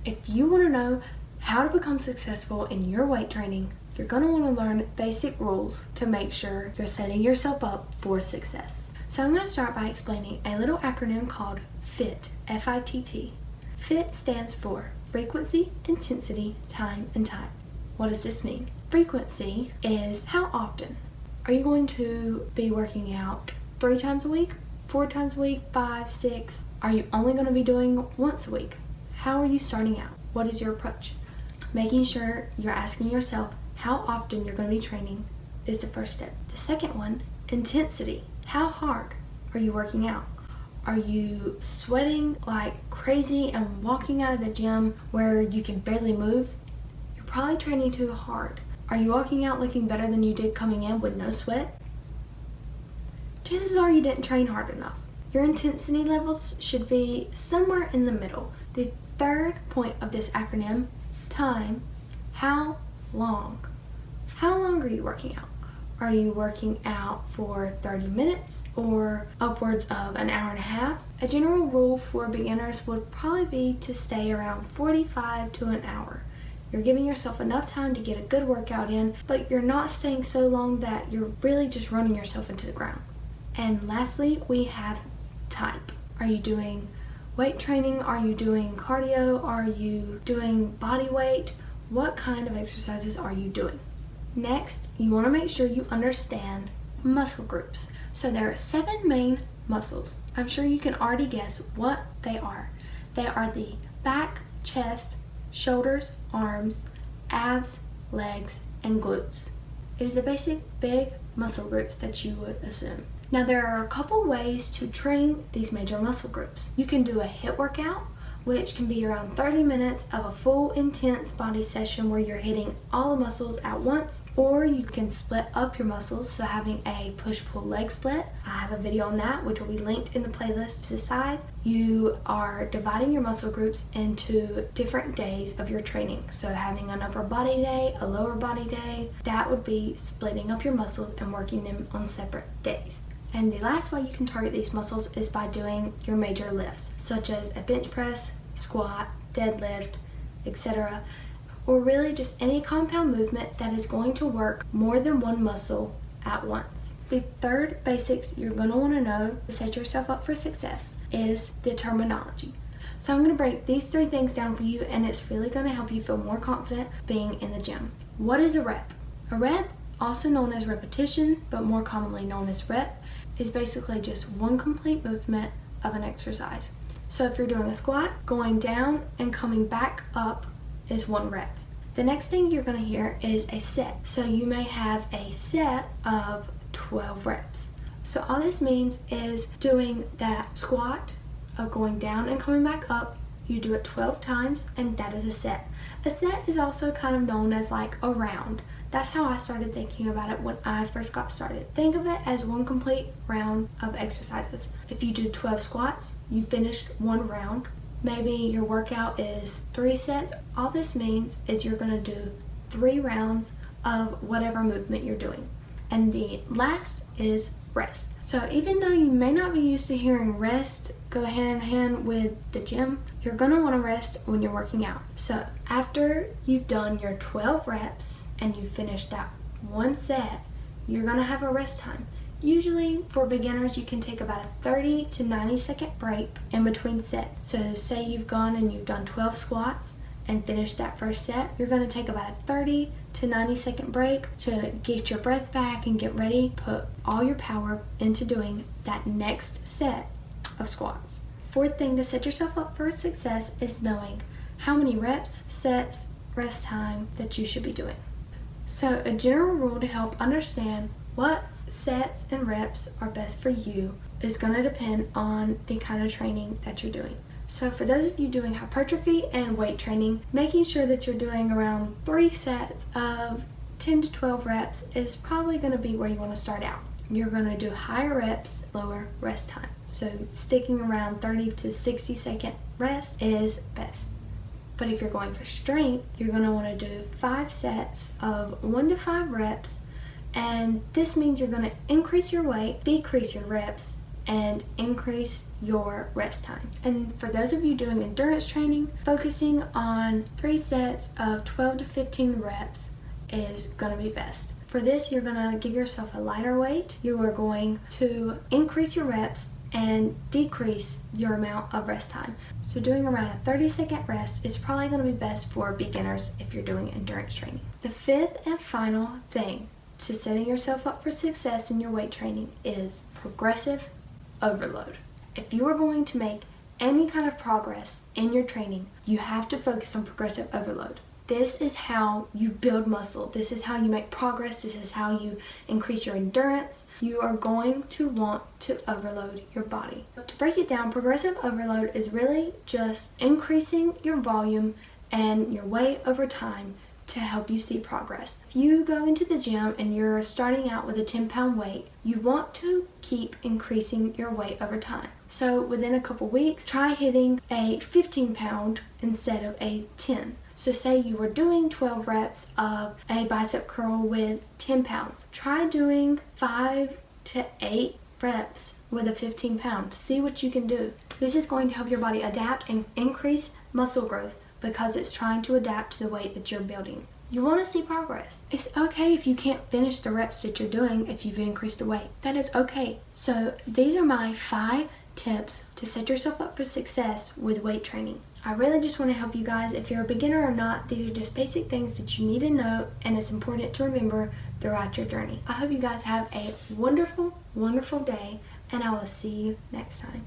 If you want to know how to become successful in your weight training, you're going to want to learn basic rules to make sure you're setting yourself up for success. So I'm going to start by explaining a little acronym called FIT, F-I-T-T. FIT stands for frequency, intensity, time, and type. What does this mean? Frequency is how often. Are you going to be working out 3 times a week, 4 times a week, 5, 6? Are you only going to be doing once a week? How are you starting out? What is your approach? Making sure you're asking yourself how often you're going to be training is the first step. The second one, intensity. How hard are you working out? Are you sweating like crazy and walking out of the gym where you can barely move? You're probably training too hard. Are you walking out looking better than you did coming in with no sweat? Chances are you didn't train hard enough. Your intensity levels should be somewhere in the middle. The third point of this acronym, time. How long? How long are you working out? Are you working out for 30 minutes or upwards of an hour and a half? A general rule for beginners would probably be to stay around 45 to an hour. You're giving yourself enough time to get a good workout in, but you're not staying so long that you're really just running yourself into the ground. And lastly, we have type. Are you doing weight training? Are you doing cardio? Are you doing body weight? What kind of exercises are you doing? Next, you want to make sure you understand muscle groups. So there are 7 main muscles. I'm sure you can already guess what they are. They are the back, chest, shoulders, arms, abs, legs, and glutes. It is the basic big muscle groups that you would assume. Now there are a couple ways to train these major muscle groups. You can do a HIIT workout, which can be around 30 minutes of a full intense body session where you're hitting all the muscles at once, or you can split up your muscles, so having a push-pull leg split. I have a video on that which will be linked in the playlist to the side. You are dividing your muscle groups into different days of your training. So having an upper body day, a lower body day, that would be splitting up your muscles and working them on separate days. And the last way you can target these muscles is by doing your major lifts, such as a bench press, squat, deadlift, etc. Or really just any compound movement that is going to work more than one muscle at once. The third basics you're going to want to know to set yourself up for success is the terminology. So I'm going to break these 3 things down for you, and it's really going to help you feel more confident being in the gym. What is a rep? A rep, also known as repetition, but more commonly known as rep, is basically just one complete movement of an exercise. So if you're doing a squat, going down and coming back up is 1 rep. The next thing you're going to hear is a set. So you may have a set of 12 reps. So all this means is doing that squat of going down and coming back up. You do it 12 times, and that is a set. A set is also kind of known as like a round. That's how I started thinking about it when I first got started. Think of it as one complete round of exercises. If you do 12 squats, you finished 1 round. Maybe your workout is 3 sets. All this means is you're going to do 3 rounds of whatever movement you're doing. And the last is rest. So even though you may not be used to hearing rest go hand in hand with the gym, you're going to want to rest when you're working out. So after you've done your 12 reps and you finish that 1 set, you're going to have a rest time. Usually for beginners, you can take about a 30 to 90 second break in between sets. So say you've gone and you've done 12 squats and finished that first set, you're going to take about a 30 to 90 second break to get your breath back and get ready, put all your power into doing that next set of squats. Fourth thing to set yourself up for success is knowing how many reps, sets, rest time that you should be doing. So a general rule to help understand what sets and reps are best for you is going to depend on the kind of training that you're doing. So for those of you doing hypertrophy and weight training, making sure that you're doing around 3 sets of 10 to 12 reps is probably going to be where you want to start out. You're going to do higher reps, lower rest time. So sticking around 30 to 60 second rest is best. But if you're going for strength, you're going to want to do 5 sets of 1 to 5 reps, and this means you're going to increase your weight, decrease your reps, and increase your rest time. And for those of you doing endurance training, focusing on 3 sets of 12 to 15 reps is going to be best. For this, you're going to give yourself a lighter weight. You are going to increase your reps and decrease your amount of rest time. So doing around a 30-second rest is probably going to be best for beginners if you're doing endurance training. The 5th and final thing to setting yourself up for success in your weight training is progressive overload. If you are going to make any kind of progress in your training, you have to focus on progressive overload. This is how you build muscle. This is how you make progress. This is how you increase your endurance. You are going to want to overload your body. To break it down, progressive overload is really just increasing your volume and your weight over time to help you see progress. If you go into the gym and you're starting out with a 10-pound weight, you want to keep increasing your weight over time. So within a couple weeks, try hitting a 15-pound instead of a 10. So say you were doing 12 reps of a bicep curl with 10 pounds. Try doing 5 to 8 reps with a 15 pound. See what you can do. This is going to help your body adapt and increase muscle growth because it's trying to adapt to the weight that you're building. You want to see progress. It's okay if you can't finish the reps that you're doing if you've increased the weight. That is okay. So these are my 5 tips to set yourself up for success with weight training. I really just want to help you guys. If you're a beginner or not, these are just basic things that you need to know, and it's important to remember throughout your journey. I hope you guys have a wonderful, wonderful day, and I will see you next time.